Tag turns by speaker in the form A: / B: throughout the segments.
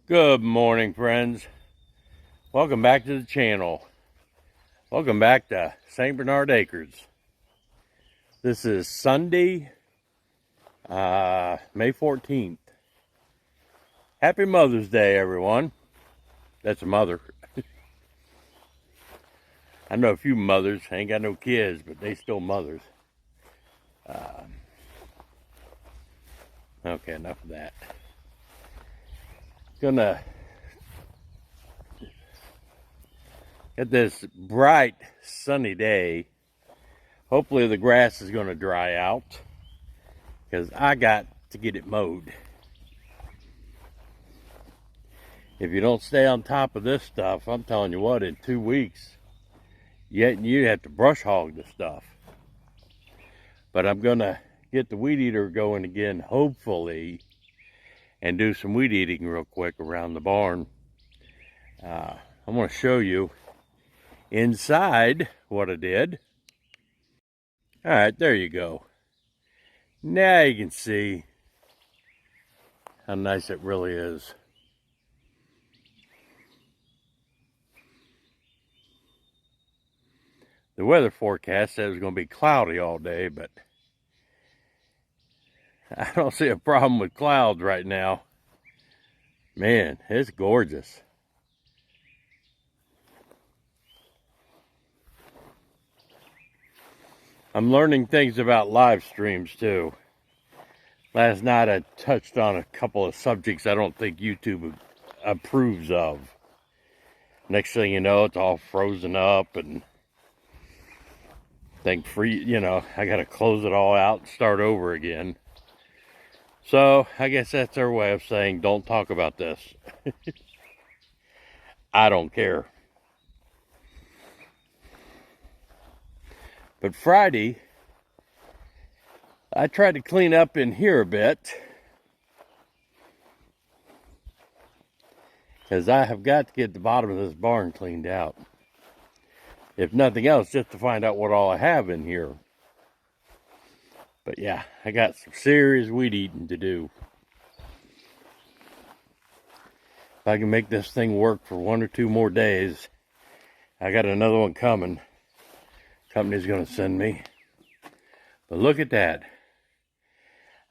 A: Good morning, friends. Welcome back to the channel. Welcome back to St. Bernard Acres. This is Sunday, May 14th. Happy Mother's Day, everyone. That's a mother. I know a few mothers. Ain't got no kids, but they still mothers. Okay, enough of that. Gonna get this bright, sunny day. Hopefully the grass is gonna dry out, because I got to get it mowed. If you don't stay on top of this stuff, I'm telling you what, in 2 weeks, you have to brush hog the stuff. But I'm gonna get the weed eater going again, hopefully, and do some weed eating real quick around the barn. I'm gonna show you inside what I did. All right, there you go. Now you can see how nice it really is. The weather forecast says it's going to be cloudy all day, but I don't see a problem with clouds right now. Man, it's gorgeous. I'm learning things about live streams too. Last night I touched on a couple of subjects I don't think YouTube approves of. Next thing you know, it's all frozen up and I got to close it all out and start over again. So I guess that's their way of saying, don't talk about this. I don't care. But Friday, I tried to clean up in here a bit, because I have got to get the bottom of this barn cleaned out. If nothing else, just to find out what all I have in here. But yeah, I got some serious weed eating to do. If I can make this thing work for 1 or 2 more days, I got another one coming. Company's gonna send me. But look at that.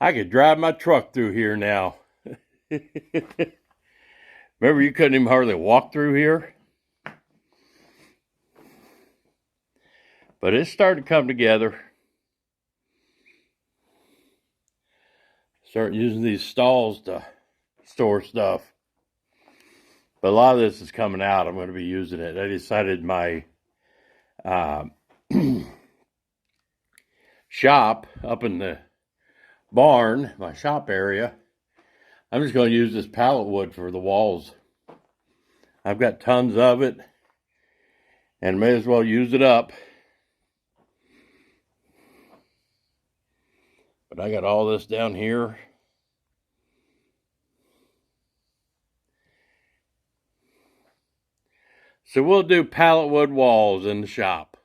A: I could drive my truck through here now. Remember, you couldn't even hardly walk through here? But it's starting to come together. Start using these stalls to store stuff. But a lot of this is coming out. I'm going to be using it. I decided my shop up in the barn, my shop area, I'm just going to use this pallet wood for the walls. I've got tons of it and may as well use it up. But I got all this down here. So we'll do pallet wood walls in the shop.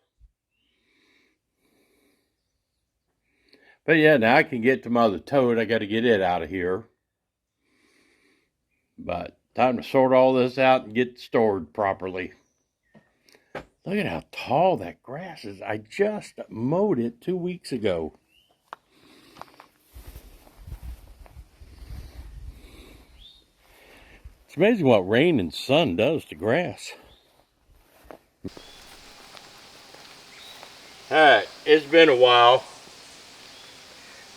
A: But yeah, now I can get to my other toad. I got to get it out of here. But time to sort all this out and get it stored properly. Look at how tall that grass is. I just mowed it 2 weeks ago. It's amazing what rain and sun does to grass. Alright, it's been a while.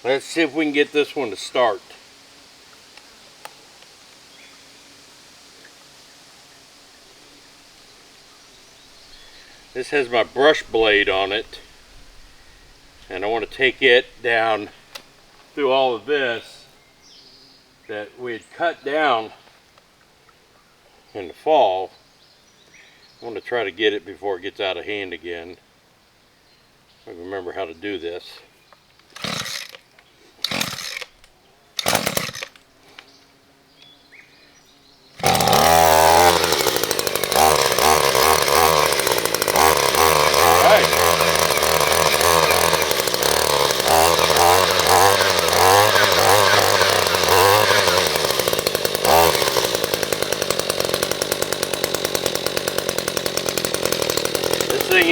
A: Let's see if we can get this one to start. This has my brush blade on it. And I want to take it down through all of this that we had cut down in the fall. I want to try to get it before it gets out of hand again. I remember how to do this.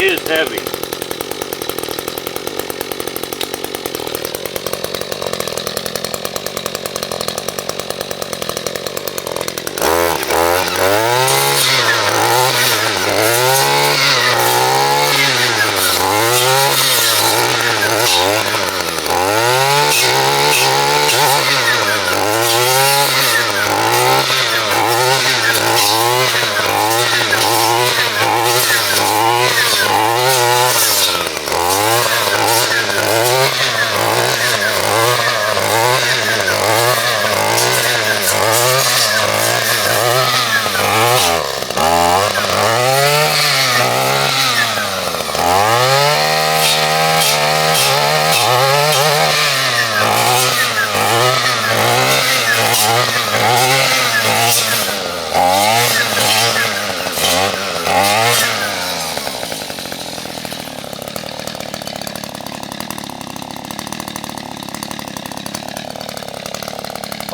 A: is heavy.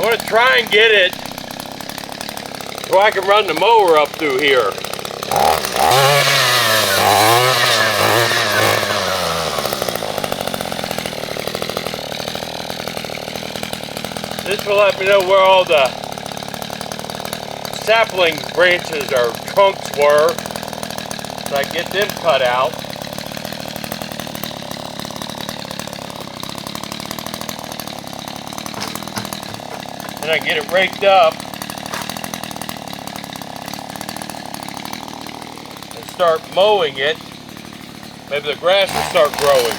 A: I'm going to try and get it so I can run the mower up through here. This will let me know where all the sapling branches or trunks were, so I can get them cut out. And I get it raked up and start mowing it. Maybe the grass will start growing.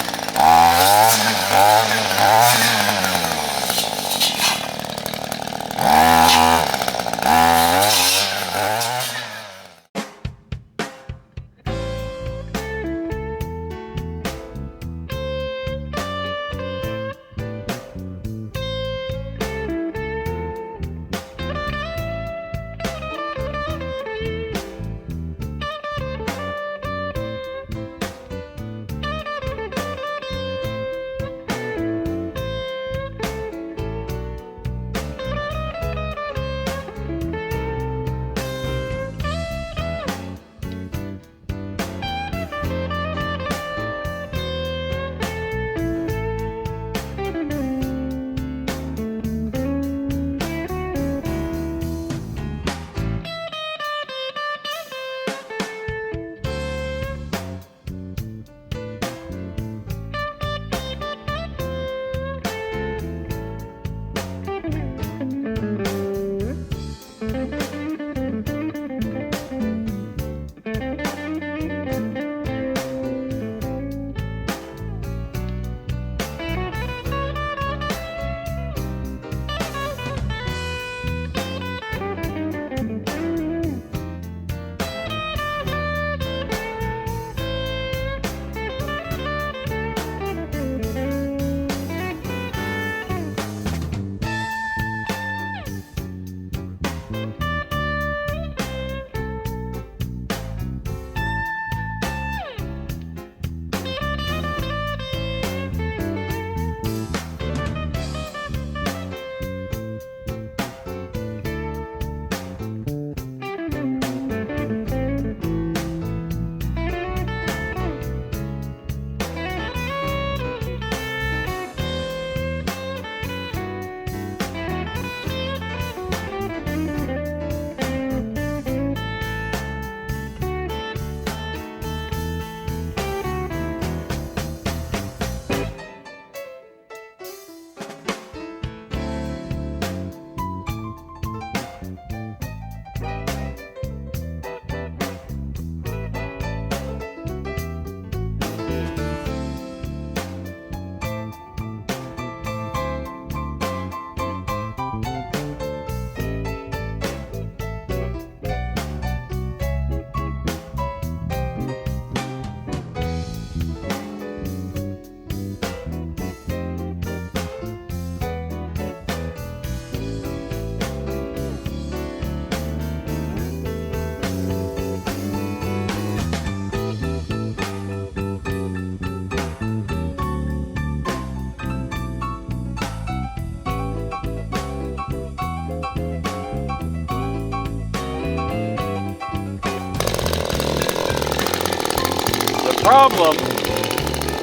A: problem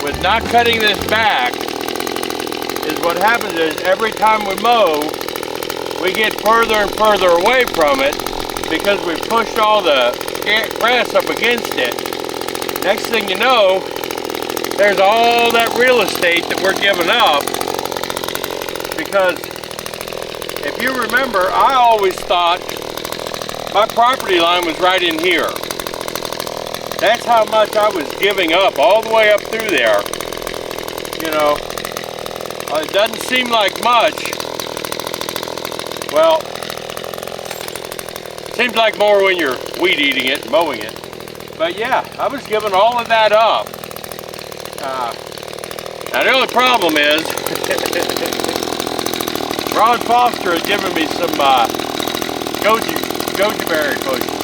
A: with not cutting this back is what happens is every time we mow, we get further and further away from it because we pushed all the grass up against it. Next thing you know, there's all that real estate that we're giving up, because if you remember, I always thought my property line was right in here. That's how much I was giving up all the way up through there. You know, it doesn't seem like much. Well, it seems like more when you're weed eating it and mowing it. But yeah, I was giving all of that up. Now the only problem is, Ron Foster has given me some goji berry bushes.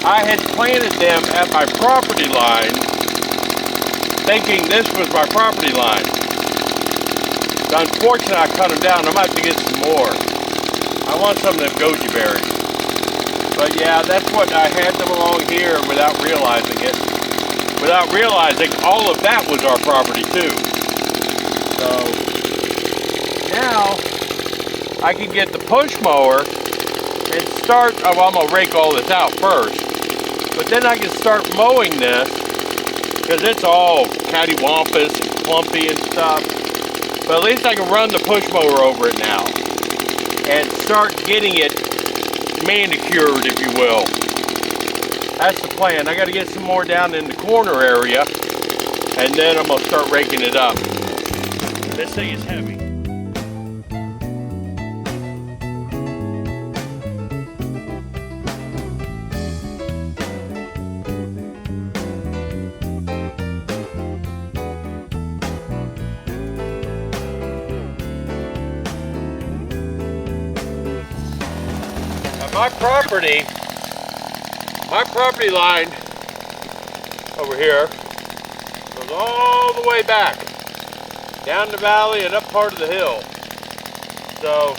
A: I had planted them at my property line, thinking this was my property line. So unfortunately, I cut them down. I'm going to have to get some more. I want some of them goji berries. But yeah, that's what I had them along here without realizing it. Without realizing all of that was our property too. So now I can get the push mower and start, oh, well, I'm going to rake all this out first. But then I can start mowing this because it's all cattywampus and clumpy and stuff. But at least I can run the push mower over it now and start getting it manicured, if you will. That's the plan. I got to get some more down in the corner area, and then I'm going to start raking it up. This thing is heavy. My property line over here goes all the way back, down the valley and up part of the hill. So,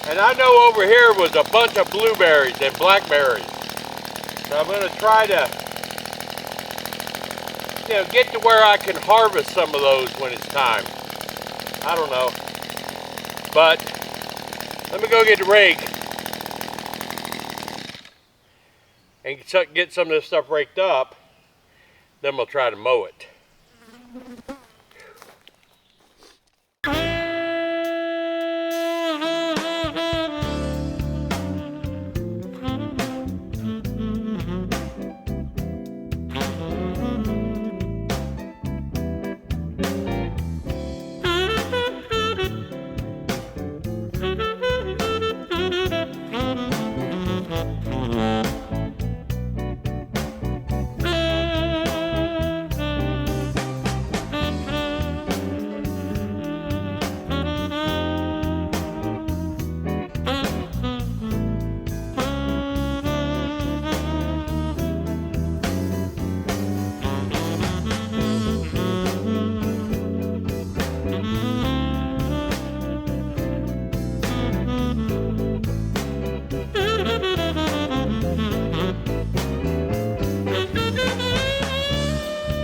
A: and I know over here was a bunch of blueberries and blackberries. So I'm going to try to, get to where I can harvest some of those when it's time. I don't know. But let me go get the rake and get some of this stuff raked up, then we'll try to mow it.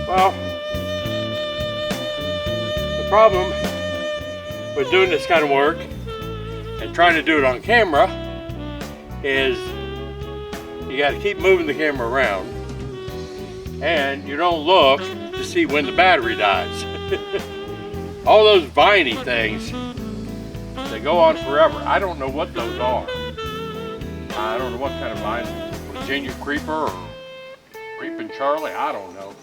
A: Well, the problem with doing this kind of work and trying to do it on camera is you got to keep moving the camera around, and you don't look to see when the battery dies. All those viney things, they go on forever. I don't know what those are. I don't know what kind of vine, Virginia creeper or creeping Charlie, I don't know.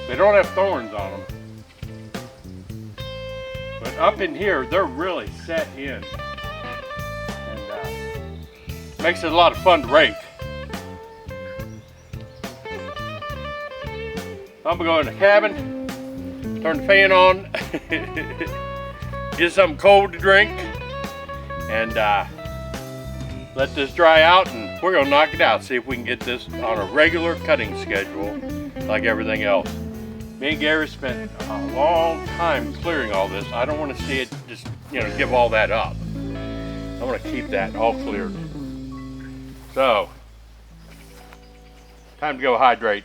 A: They don't have thorns on them. But up in here, they're really set in. And makes it a lot of fun to rake. I'm gonna go in the cabin, turn the fan on, get something cold to drink, and let this dry out, and we're gonna knock it out, see if we can get this on a regular cutting schedule like everything else. Me and Gary spent a long time clearing all this. I don't want to see it just, give all that up. I want to keep that all cleared. So, time to go hydrate.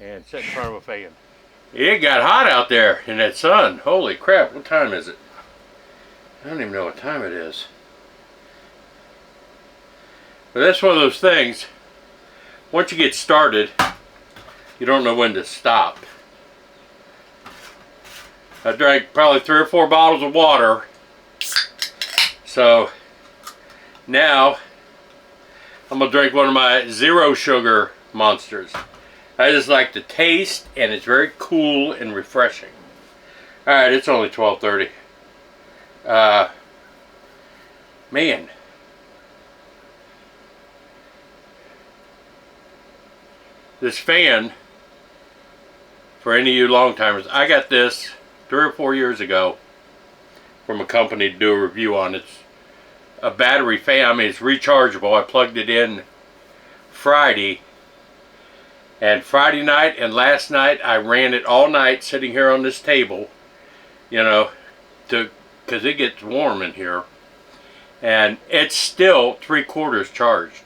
A: and sit in front of a fan. It got hot out there in that sun. Holy crap, what time is it? I don't even know what time it is. But that's one of those things, once you get started, you don't know when to stop. I drank probably 3 or 4 bottles of water. So now I'm going to drink one of my 0 sugar monsters. I just like the taste, and it's very cool and refreshing. Alright, it's only 12:30. Man. This fan, for any of you long timers, I got this 3 or 4 years ago from a company to do a review on. It's a battery fan. I mean, it's rechargeable. I plugged it in Friday, and Friday night and last night I ran it all night sitting here on this table, you know, because it gets warm in here, and it's still 3/4 charged.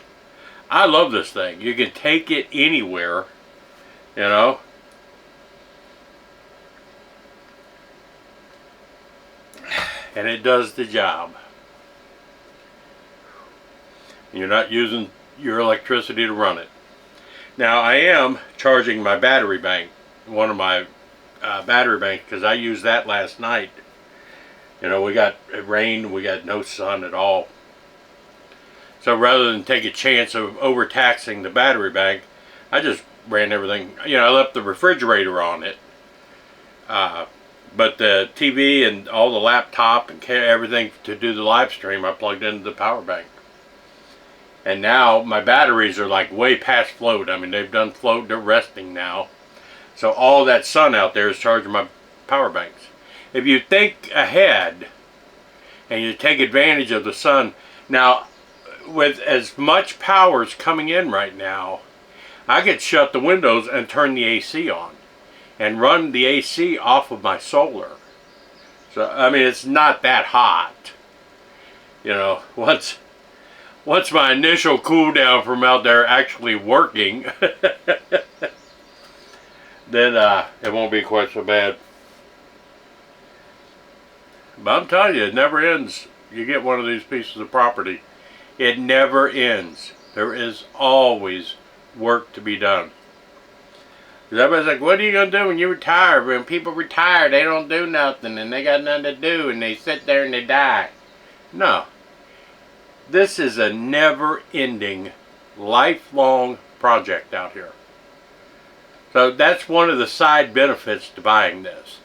A: I love this thing. You can take it anywhere, you know. And it does the job. You're not using your electricity to run it. Now I am charging my battery bank, one of my battery banks, because I used that last night. You know, it rained, we got no sun at all. So rather than take a chance of overtaxing the battery bank, I just ran everything. You know, I left the refrigerator on it. But the TV and all the laptop and everything to do the live stream, I plugged into the power bank. And now my batteries are like way past float. I mean, they've done float, they're resting now. So all that sun out there is charging my power banks. If you think ahead and you take advantage of the sun, now with as much power as coming in right now, I could shut the windows and turn the AC on and run the AC off of my solar. So, I mean, it's not that hot. You know, once my initial cool down from out there actually working, then it won't be quite so bad. But I'm telling you, it never ends. You get one of these pieces of property, it never ends. There is always work to be done. Because everybody's like, what are you going to do when you retire? When people retire, they don't do nothing, and they got nothing to do, and they sit there and they die. No. This is a never-ending, lifelong project out here. So that's one of the side benefits to buying this.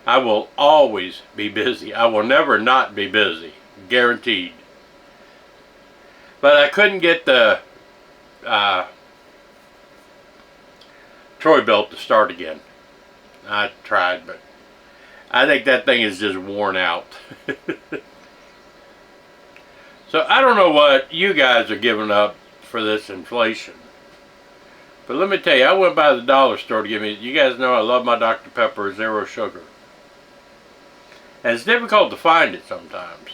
A: I will always be busy. I will never not be busy. Guaranteed. But I couldn't get the Troy belt to start again. I tried, but I think that thing is just worn out. So I don't know what you guys are giving up for this inflation. But let me tell you, I went by the dollar store to get me, you guys know I love my Dr. Pepper 0 sugar. And it's difficult to find it sometimes.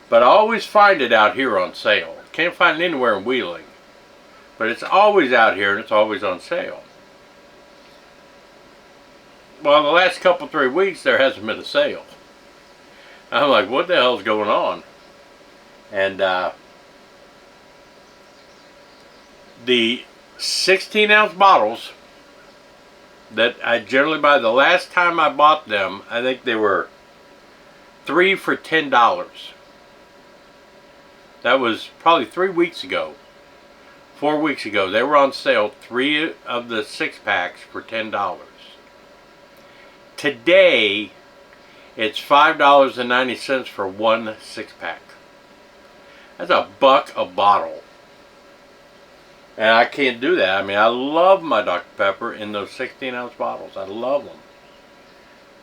A: But I always find it out here on sale. Can't find it anywhere in Wheeling. But it's always out here and it's always on sale. Well, the last couple, 3 weeks, there hasn't been a sale. I'm like, what the hell's going on? And the 16-ounce bottles that I generally buy, the last time I bought them, I think they were 3 for $10. That was probably 3 weeks ago. 4 weeks ago. They were on sale, 3 of the 6-packs for $10. Today, it's $5.90 for 1 6-pack. That's $1 a bottle. And I can't do that. I mean, I love my Dr. Pepper in those 16-ounce bottles. I love them.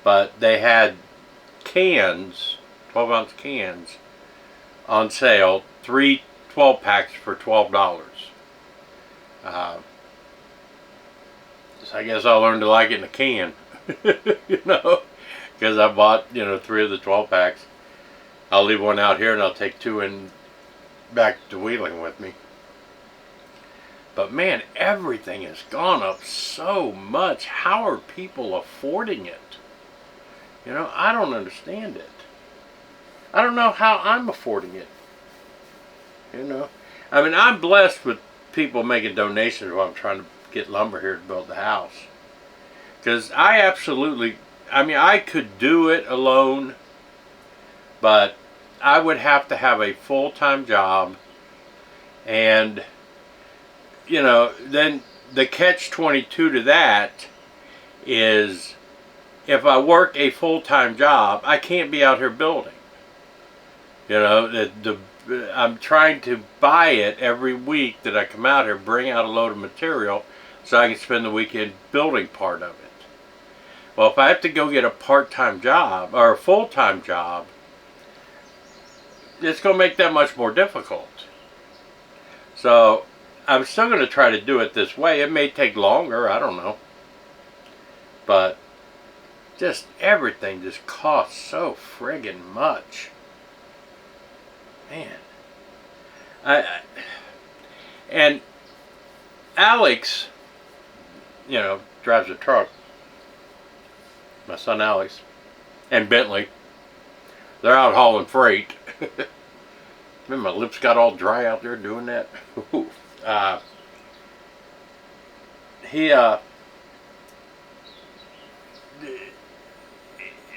A: But they had cans, 12-ounce cans, on sale, 3 12-packs for $12. So I guess I'll learn to like it in a can. You know, because I bought, 3 of the 12-packs. I'll leave one out here and I'll take 2 in back to Wheeling with me. But man, everything has gone up so much. How are people affording it? You know, I don't understand it. I don't know how I'm affording it. You know, I mean, I'm blessed with people making donations while I'm trying to get lumber here to build the house. Because I mean, I could do it alone, but I would have to have a full-time job. And, you know, then the catch-22 to that is if I work a full-time job, I can't be out here building. You know, I'm trying to buy it every week that I come out here, bring out a load of material so I can spend the weekend building part of it. Well, if I have to go get a part-time job or a full-time job, it's going to make that much more difficult. So I'm still going to try to do it this way. It may take longer, I don't know. But just everything just costs so friggin' much. Man. And Alex, you know, drives a truck. My son Alex. And Bentley. They're out hauling freight. Remember, my lips got all dry out there doing that.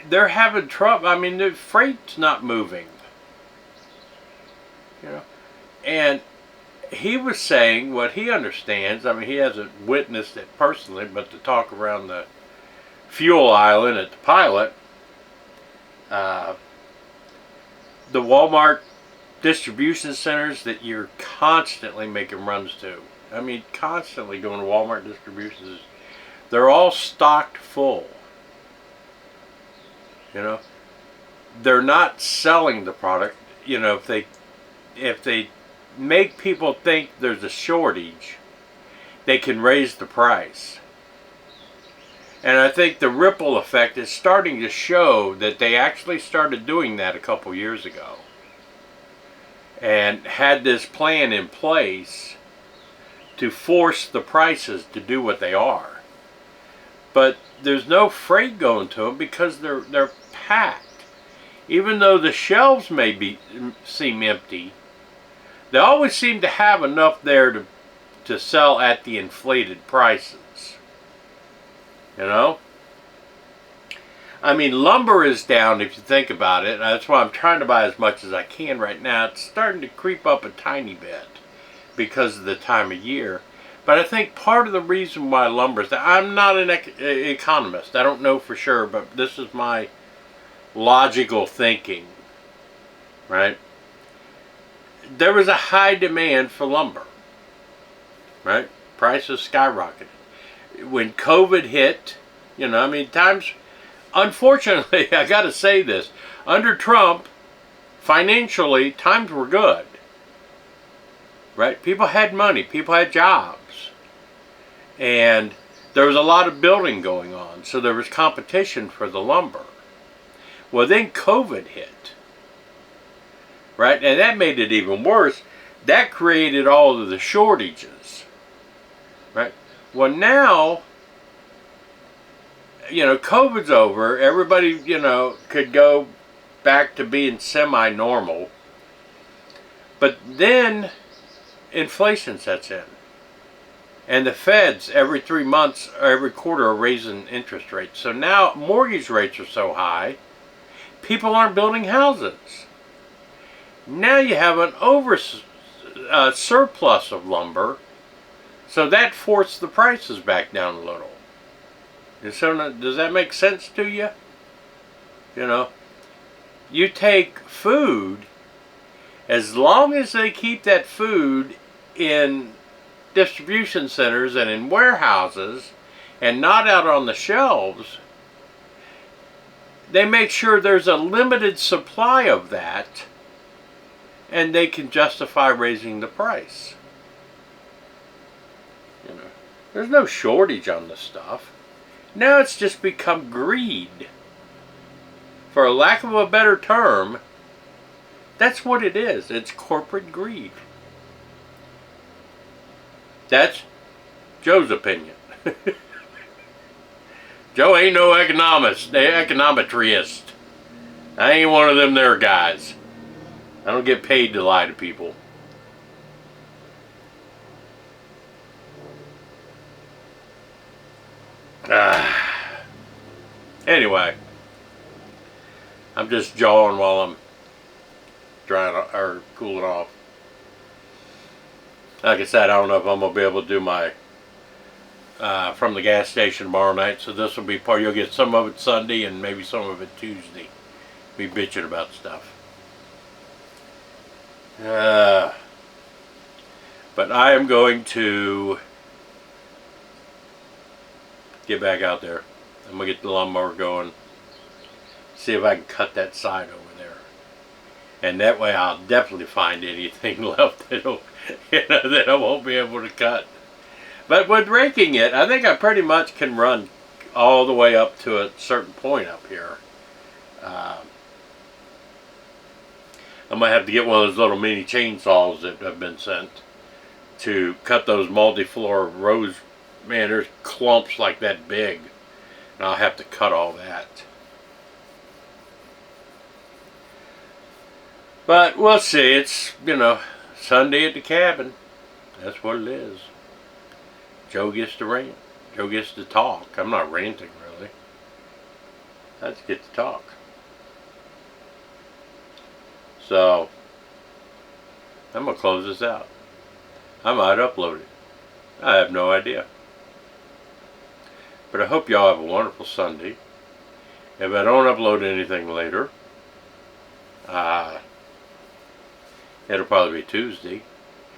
A: They're having trouble. I mean, the freight's not moving. You know, and he was saying what he understands. I mean, he hasn't witnessed it personally, but the talk around the fuel island at the Pilot, the Walmart distribution centers that you're constantly making runs to. I mean, constantly going to Walmart distributions. They're all stocked full. You know, they're not selling the product. You know, if they make people think there's a shortage, they can raise the price. And I think the ripple effect is starting to show that they actually started doing that a couple years ago. And had this plan in place to force the prices to do what they are. But there's no freight going to them because they're packed. Even though the shelves may seem empty, they always seem to have enough there to sell at the inflated prices. You know? I mean, lumber is down if you think about it. That's why I'm trying to buy as much as I can right now. It's starting to creep up a tiny bit because of the time of year. But I think part of the reason why lumber is down, I'm not an economist. I don't know for sure, but this is my logical thinking, right? There was a high demand for lumber, right? Prices skyrocketed. When COVID hit, you know, I mean, times, unfortunately, I got to say this, under Trump, financially, times were good, right? People had money, people had jobs, and there was a lot of building going on, so there was competition for the lumber. Well, then COVID hit, right? And that made it even worse. That created all of the shortages, right? Well, now, you know, COVID's over. Everybody, you know, could go back to being semi-normal. But then inflation sets in. And the feds, every 3 months or every quarter, are raising interest rates. So now mortgage rates are so high, people aren't building houses. Now you have an surplus of lumber. So that forced the prices back down a little. And so does that make sense to you? You know, you take food, as long as they keep that food in distribution centers and in warehouses and not out on the shelves, they make sure there's a limited supply of that and they can justify raising the price. You know, there's no shortage on the stuff. Now it's just become greed. For a lack of a better term, that's what it is. It's corporate greed. That's Joe's opinion. Joe ain't no econometrist. I ain't one of them there guys. I don't get paid to lie to people. Anyway, I'm just jawing while I'm drying or cooling off. Like I said, I don't know if I'm gonna be able to do my from the gas station tomorrow night. So this will be part. You'll get some of it Sunday and maybe some of it Tuesday. Be bitching about stuff. But I am going to get back out there. I'm gonna get the lawnmower going. See if I can cut that side over there, and that way I'll definitely find anything left that'll, that I won't be able to cut. But with raking it, I think I pretty much can run all the way up to a certain point up here. I'm gonna have to get one of those little mini chainsaws that have been sent to cut those multi-floor rows. Man, there's clumps like that big, and I'll have to cut all that. But we'll see. It's, Sunday at the cabin. That's what it is. Joe gets to rant. Joe gets to talk. I'm not ranting, really. I just get to talk. So, I'm going to close this out. I might upload it. I have no idea. But I hope y'all have a wonderful Sunday. If I don't upload anything later, it'll probably be Tuesday.